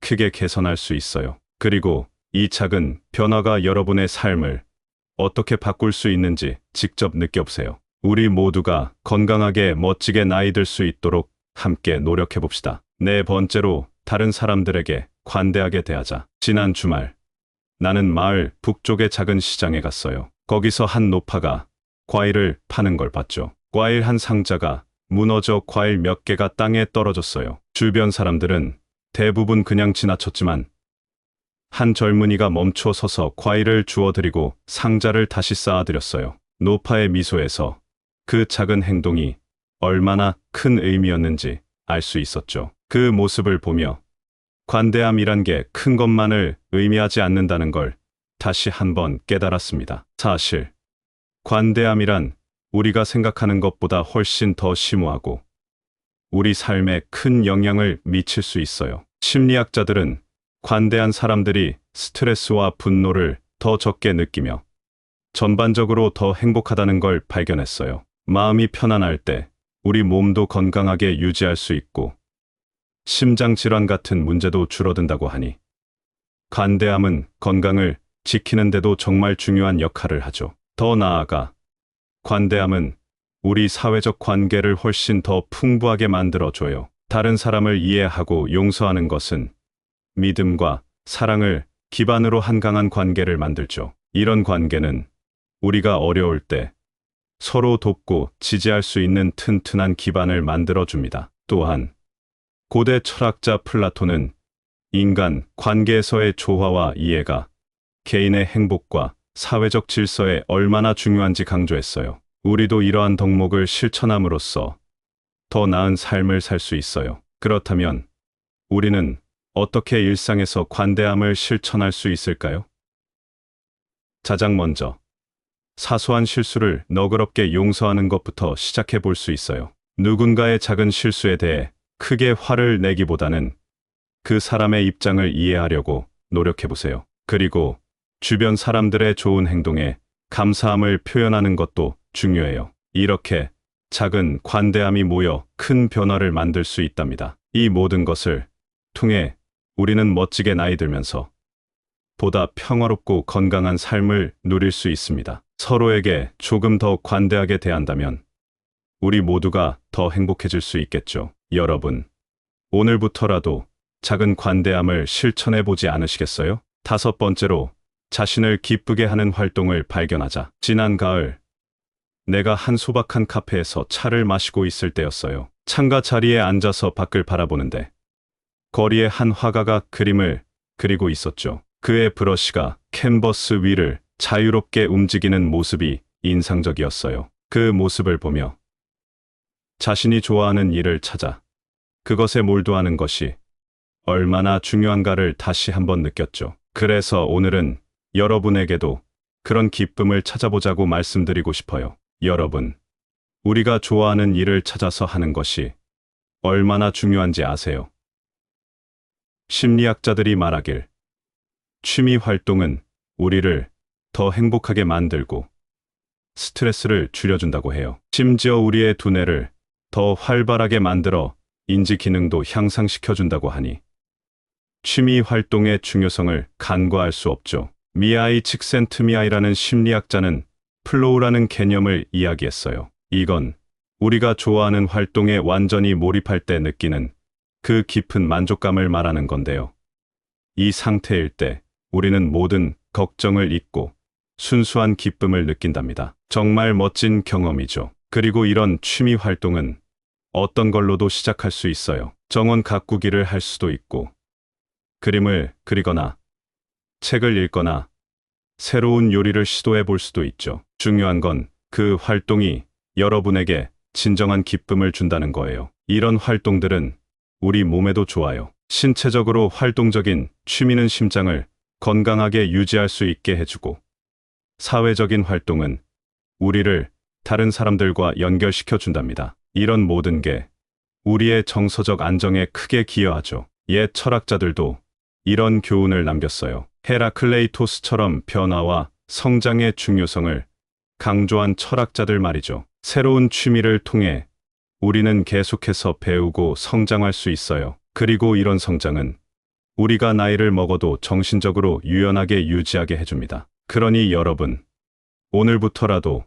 크게 개선할 수 있어요. 그리고 이 작은 변화가 여러분의 삶을 어떻게 바꿀 수 있는지 직접 느껴보세요. 우리 모두가 건강하게 멋지게 나이 들 수 있도록 함께 노력해 봅시다. 네 번째로, 다른 사람들에게 관대하게 대하자. 지난 주말 나는 마을 북쪽의 작은 시장에 갔어요. 거기서 한 노파가 과일을 파는 걸 봤죠. 과일 한 상자가 무너져 과일 몇 개가 땅에 떨어졌어요. 주변 사람들은 대부분 그냥 지나쳤지만 한 젊은이가 멈춰 서서 과일을 주워드리고 상자를 다시 쌓아드렸어요. 노파의 미소에서 그 작은 행동이 얼마나 큰 의미였는지 알 수 있었죠. 그 모습을 보며 관대함이란 게 큰 것만을 의미하지 않는다는 걸 다시 한번 깨달았습니다. 사실 관대함이란 우리가 생각하는 것보다 훨씬 더 심오하고 우리 삶에 큰 영향을 미칠 수 있어요. 심리학자들은 관대한 사람들이 스트레스와 분노를 더 적게 느끼며 전반적으로 더 행복하다는 걸 발견했어요. 마음이 편안할 때 우리 몸도 건강하게 유지할 수 있고 심장질환 같은 문제도 줄어든다고 하니 관대함은 건강을 지키는 데도 정말 중요한 역할을 하죠. 더 나아가 관대함은 우리 사회적 관계를 훨씬 더 풍부하게 만들어줘요. 다른 사람을 이해하고 용서하는 것은 믿음과 사랑을 기반으로 한 강한 관계를 만들죠. 이런 관계는 우리가 어려울 때 서로 돕고 지지할 수 있는 튼튼한 기반을 만들어줍니다. 또한 고대 철학자 플라톤은 인간 관계에서의 조화와 이해가 개인의 행복과 사회적 질서에 얼마나 중요한지 강조했어요. 우리도 이러한 덕목을 실천함으로써 더 나은 삶을 살 수 있어요. 그렇다면 우리는 어떻게 일상에서 관대함을 실천할 수 있을까요? 가장 먼저 사소한 실수를 너그럽게 용서하는 것부터 시작해 볼 수 있어요. 누군가의 작은 실수에 대해 크게 화를 내기보다는 그 사람의 입장을 이해하려고 노력해 보세요. 그리고 주변 사람들의 좋은 행동에 감사함을 표현하는 것도 중요해요. 이렇게 작은 관대함이 모여 큰 변화를 만들 수 있답니다. 이 모든 것을 통해 우리는 멋지게 나이 들면서 보다 평화롭고 건강한 삶을 누릴 수 있습니다. 서로에게 조금 더 관대하게 대한다면 우리 모두가 더 행복해질 수 있겠죠. 여러분, 오늘부터라도 작은 관대함을 실천해 보지 않으시겠어요? 다섯 번째로, 자신을 기쁘게 하는 활동을 발견하자. 지난 가을, 내가 한 소박한 카페에서 차를 마시고 있을 때였어요. 창가 자리에 앉아서 밖을 바라보는데 거리에 한 화가가 그림을 그리고 있었죠. 그의 브러쉬가 캔버스 위를 자유롭게 움직이는 모습이 인상적이었어요. 그 모습을 보며 자신이 좋아하는 일을 찾아 그것에 몰두하는 것이 얼마나 중요한가를 다시 한번 느꼈죠. 그래서 오늘은 여러분에게도 그런 기쁨을 찾아보자고 말씀드리고 싶어요. 여러분, 우리가 좋아하는 일을 찾아서 하는 것이 얼마나 중요한지 아세요? 심리학자들이 말하길 취미 활동은 우리를 더 행복하게 만들고 스트레스를 줄여준다고 해요. 심지어 우리의 두뇌를 더 활발하게 만들어 인지 기능도 향상시켜준다고 하니 취미 활동의 중요성을 간과할 수 없죠. 미하이 칙센트미하이라는 심리학자는 플로우라는 개념을 이야기했어요. 이건 우리가 좋아하는 활동에 완전히 몰입할 때 느끼는 그 깊은 만족감을 말하는 건데요. 이 상태일 때 우리는 모든 걱정을 잊고 순수한 기쁨을 느낀답니다. 정말 멋진 경험이죠. 그리고 이런 취미 활동은 어떤 걸로도 시작할 수 있어요. 정원 가꾸기를 할 수도 있고, 그림을 그리거나, 책을 읽거나, 새로운 요리를 시도해 볼 수도 있죠. 중요한 건 그 활동이 여러분에게 진정한 기쁨을 준다는 거예요. 이런 활동들은 우리 몸에도 좋아요. 신체적으로 활동적인 취미는 심장을 건강하게 유지할 수 있게 해주고, 사회적인 활동은 우리를 다른 사람들과 연결시켜 준답니다. 이런 모든 게 우리의 정서적 안정에 크게 기여하죠. 옛 철학자들도 이런 교훈을 남겼어요. 헤라클레이토스처럼 변화와 성장의 중요성을 강조한 철학자들 말이죠. 새로운 취미를 통해 우리는 계속해서 배우고 성장할 수 있어요. 그리고 이런 성장은 우리가 나이를 먹어도 정신적으로 유연하게 유지하게 해줍니다. 그러니 여러분, 오늘부터라도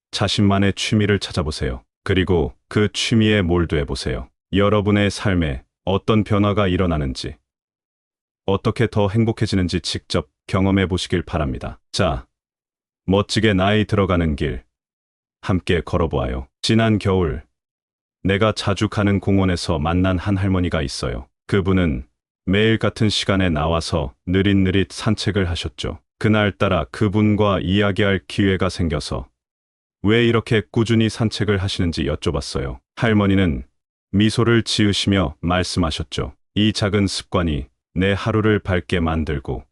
자신만의 취미를 찾아보세요. 그리고 그 취미에 몰두해보세요. 여러분의 삶에 어떤 변화가 일어나는지, 어떻게 더 행복해지는지 직접 경험해 보시길 바랍니다. 자, 멋지게 나이 들어가는 길, 함께 걸어보아요. 지난 겨울, 내가 자주 가는 공원에서 만난 한 할머니가 있어요. 그분은 매일 같은 시간에 나와서 느릿느릿 산책을 하셨죠. 그날따라 그분과 이야기할 기회가 생겨서 왜 이렇게 꾸준히 산책을 하시는지 여쭤봤어요. 할머니는 미소를 지으시며 말씀하셨죠. 이 작은 습관이 내 하루를 밝게 만들고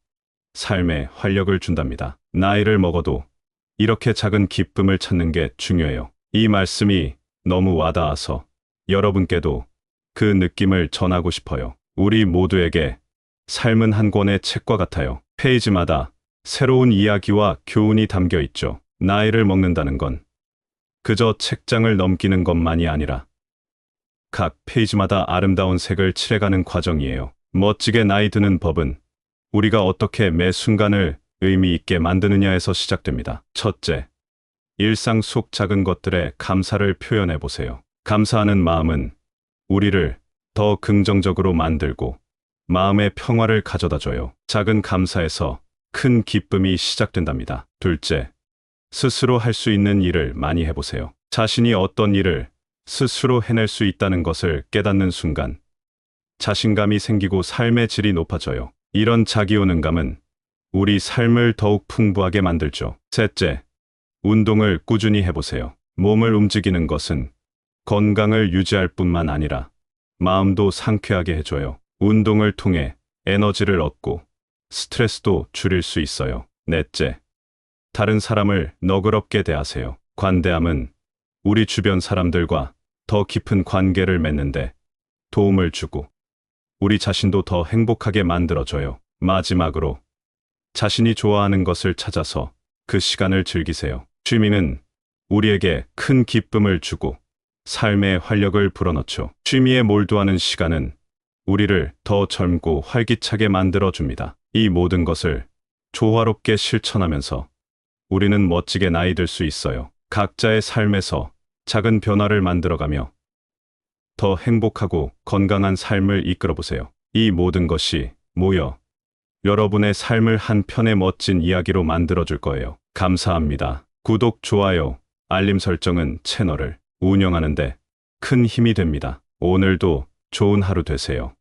삶에 활력을 준답니다. 나이를 먹어도 이렇게 작은 기쁨을 찾는 게 중요해요. 이 말씀이 너무 와닿아서 여러분께도 그 느낌을 전하고 싶어요. 우리 모두에게 삶은 한 권의 책과 같아요. 페이지마다 새로운 이야기와 교훈이 담겨 있죠. 나이를 먹는다는 건 그저 책장을 넘기는 것만이 아니라 각 페이지마다 아름다운 색을 칠해가는 과정이에요. 멋지게 나이 드는 법은 우리가 어떻게 매 순간을 의미 있게 만드느냐에서 시작됩니다. 첫째, 일상 속 작은 것들에 감사를 표현해 보세요. 감사하는 마음은 우리를 더 긍정적으로 만들고 마음의 평화를 가져다 줘요. 작은 감사에서 큰 기쁨이 시작된답니다. 둘째, 스스로 할 수 있는 일을 많이 해보세요. 자신이 어떤 일을 스스로 해낼 수 있다는 것을 깨닫는 순간 자신감이 생기고 삶의 질이 높아져요. 이런 자기효능감은 우리 삶을 더욱 풍부하게 만들죠. 셋째, 운동을 꾸준히 해보세요. 몸을 움직이는 것은 건강을 유지할 뿐만 아니라 마음도 상쾌하게 해줘요. 운동을 통해 에너지를 얻고 스트레스도 줄일 수 있어요. 넷째, 다른 사람을 너그럽게 대하세요. 관대함은 우리 주변 사람들과 더 깊은 관계를 맺는데 도움을 주고 우리 자신도 더 행복하게 만들어줘요. 마지막으로 자신이 좋아하는 것을 찾아서 그 시간을 즐기세요. 취미는 우리에게 큰 기쁨을 주고 삶의 활력을 불어넣죠. 취미에 몰두하는 시간은 우리를 더 젊고 활기차게 만들어줍니다. 이 모든 것을 조화롭게 실천하면서 우리는 멋지게 나이 들 수 있어요. 각자의 삶에서 작은 변화를 만들어가며 더 행복하고 건강한 삶을 이끌어보세요. 이 모든 것이 모여 여러분의 삶을 한 편의 멋진 이야기로 만들어줄 거예요. 감사합니다. 구독, 좋아요, 알림 설정은 채널을 운영하는데 큰 힘이 됩니다. 오늘도 좋은 하루 되세요.